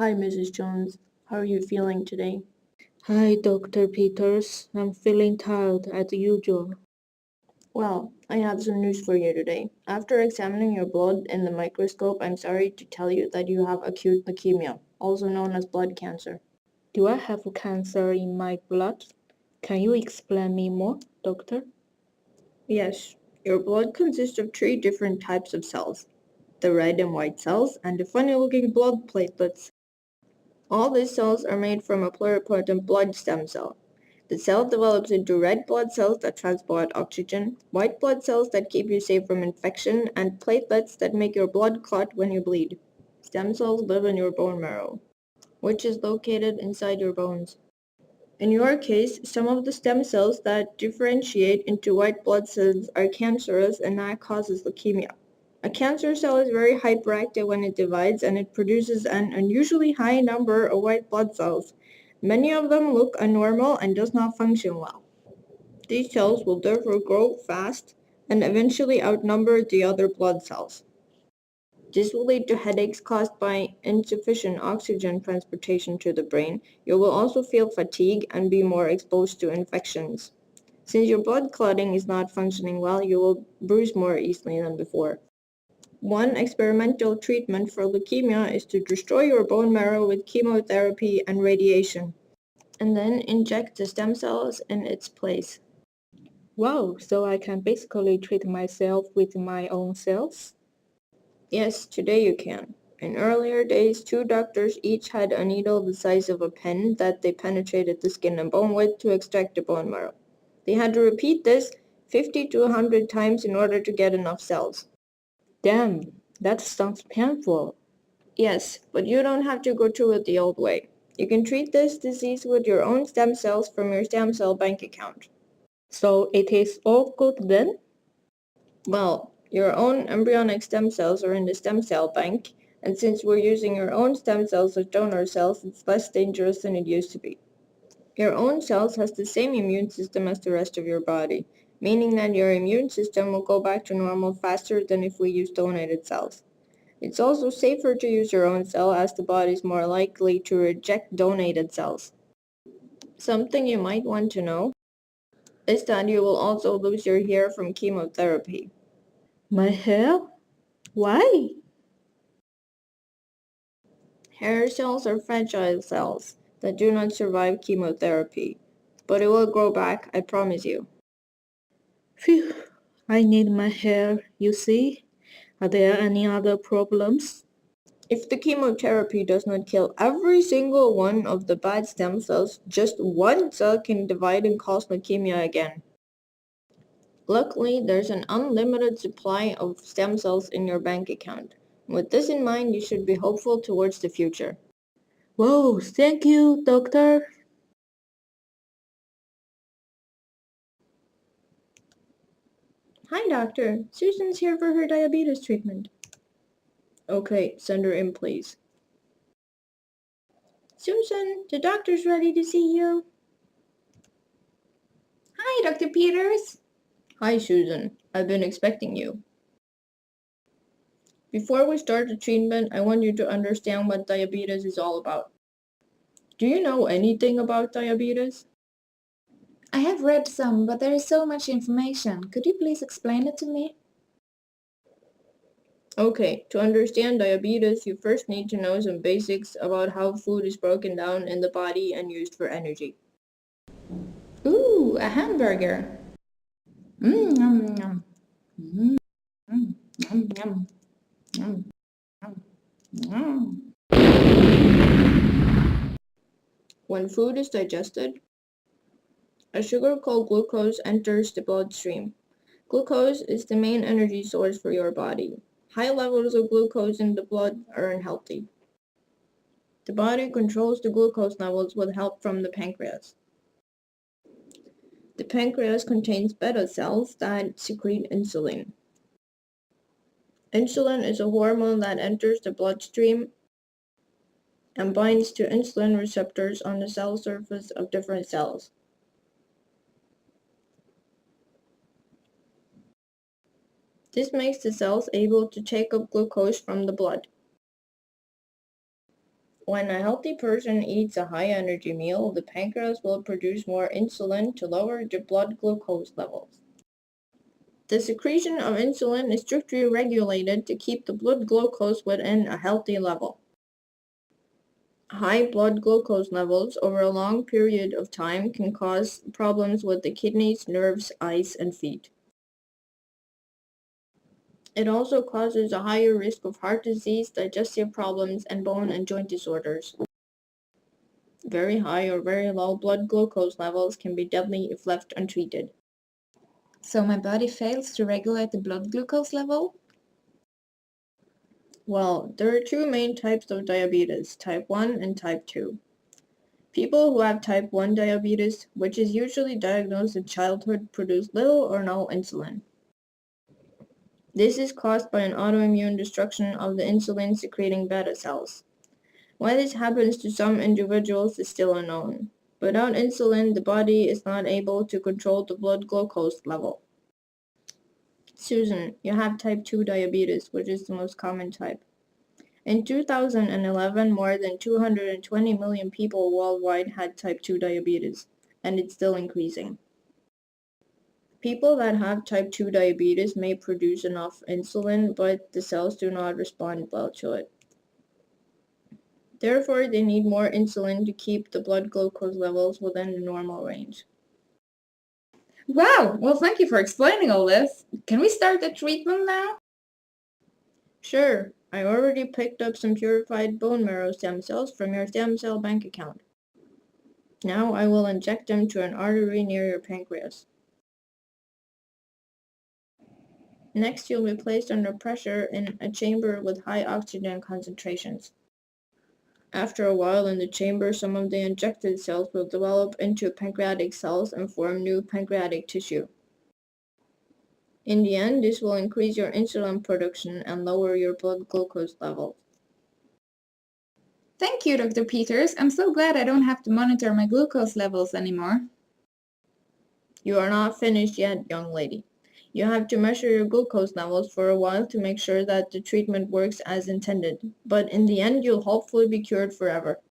Hi, Mrs. Jones. How are you feeling today? Hi, Dr. Peters. I'm feeling tired as usual. Well, I have some news for you today. After examining your blood in the microscope, I'm sorry to tell you that you have acute leukemia, also known as blood cancer. Do I have cancer in my blood? Can you explain me more, doctor? Yes, your blood consists of three different types of cells, the red and white cells and the funny-looking blood platelets. All these cells are made from a pluripotent blood stem cell. The cell develops into red blood cells that transport oxygen, white blood cells that keep you safe from infection, and platelets that make your blood clot when you bleed. Stem cells live in your bone marrow, which is located inside your bones. In your case, some of the stem cells that differentiate into white blood cells are cancerous and that causes leukemia. A cancer cell is very hyperactive when it divides and it produces an unusually high number of white blood cells. Many of them look abnormal and does not function well. These cells will therefore grow fast and eventually outnumber the other blood cells. This will lead to headaches caused by insufficient oxygen transportation to the brain. You will also feel fatigue and be more exposed to infections. Since your blood clotting is not functioning well, you will bruise more easily than before. One experimental treatment for leukemia is to destroy your bone marrow with chemotherapy and radiation, and then inject the stem cells in its place. Wow, so I can basically treat myself with my own cells? Yes, today you can. In earlier days, two doctors each had a needle the size of a pen that they penetrated the skin and bone with to extract the bone marrow. They had to repeat this 50 to 100 times in order to get enough cells. Damn, that sounds painful. Yes, but you don't have to go through it the old way. You can treat this disease with your own stem cells from your stem cell bank account. So it is all good then? Well, your own embryonic stem cells are in the stem cell bank, and since we're using your own stem cells as donor cells, it's less dangerous than it used to be. Your own cells has the same immune system as the rest of your body, meaning that your immune system will go back to normal faster than if we use donated cells. It's also safer to use your own cell as the body is more likely to reject donated cells. Something you might want to know is that you will also lose your hair from chemotherapy. My hair? Why? Hair cells are fragile cells that do not survive chemotherapy, but it will grow back, I promise you. Phew, I need my hair, you see? Are there any other problems? If the chemotherapy does not kill every single one of the bad stem cells, just one cell can divide and cause leukemia again. Luckily, there's an unlimited supply of stem cells in your bank account. With this in mind, you should be hopeful towards the future. Whoa, thank you, doctor. Hi, doctor. Susan's here for her diabetes treatment. Okay, send her in, please. Susan, the doctor's ready to see you. Hi, Dr. Peters. Hi, Susan. I've been expecting you. Before we start the treatment, I want you to understand what diabetes is all about. Do you know anything about diabetes? I have read some, but there is so much information. Could you please explain it to me? Okay, to understand diabetes, you first need to know some basics about how food is broken down in the body and used for energy. Ooh, a hamburger. Yum, yum. Yum, yum, yum. Yum, yum. When food is digested, a sugar called glucose enters the bloodstream. Glucose is the main energy source for your body. High levels of glucose in the blood are unhealthy. The body controls the glucose levels with help from the pancreas. The pancreas contains beta cells that secrete insulin. Insulin is a hormone that enters the bloodstream and binds to insulin receptors on the cell surface of different cells. This makes the cells able to take up glucose from the blood. When a healthy person eats a high-energy meal, the pancreas will produce more insulin to lower the blood glucose levels. The secretion of insulin is strictly regulated to keep the blood glucose within a healthy level. High blood glucose levels over a long period of time can cause problems with the kidneys, nerves, eyes, and feet. It also causes a higher risk of heart disease, digestive problems, and bone and joint disorders. Very high or very low blood glucose levels can be deadly if left untreated. So my body fails to regulate the blood glucose level? Well, there are two main types of diabetes, type 1 and type 2. People who have type 1 diabetes, which is usually diagnosed in childhood, produce little or no insulin. This is caused by an autoimmune destruction of the insulin-secreting beta cells. Why this happens to some individuals is still unknown. Without insulin, the body is not able to control the blood glucose level. Susan, you have type 2 diabetes, which is the most common type. In 2011, more than 220 million people worldwide had type 2 diabetes, and it's still increasing. People that have type 2 diabetes may produce enough insulin, but the cells do not respond well to it. Therefore, they need more insulin to keep the blood glucose levels within the normal range. Wow! Well, thank you for explaining all this. Can we start the treatment now? Sure, I already picked up some purified bone marrow stem cells from your stem cell bank account. Now I will inject them to an artery near your pancreas. Next, you'll be placed under pressure in a chamber with high oxygen concentrations. After a while in the chamber, some of the injected cells will develop into pancreatic cells and form new pancreatic tissue. In the end, this will increase your insulin production and lower your blood glucose levels. Thank you, Dr. Peters. I'm so glad I don't have to monitor my glucose levels anymore. You are not finished yet, young lady. You have to measure your glucose levels for a while to make sure that the treatment works as intended, but in the end you'll hopefully be cured forever.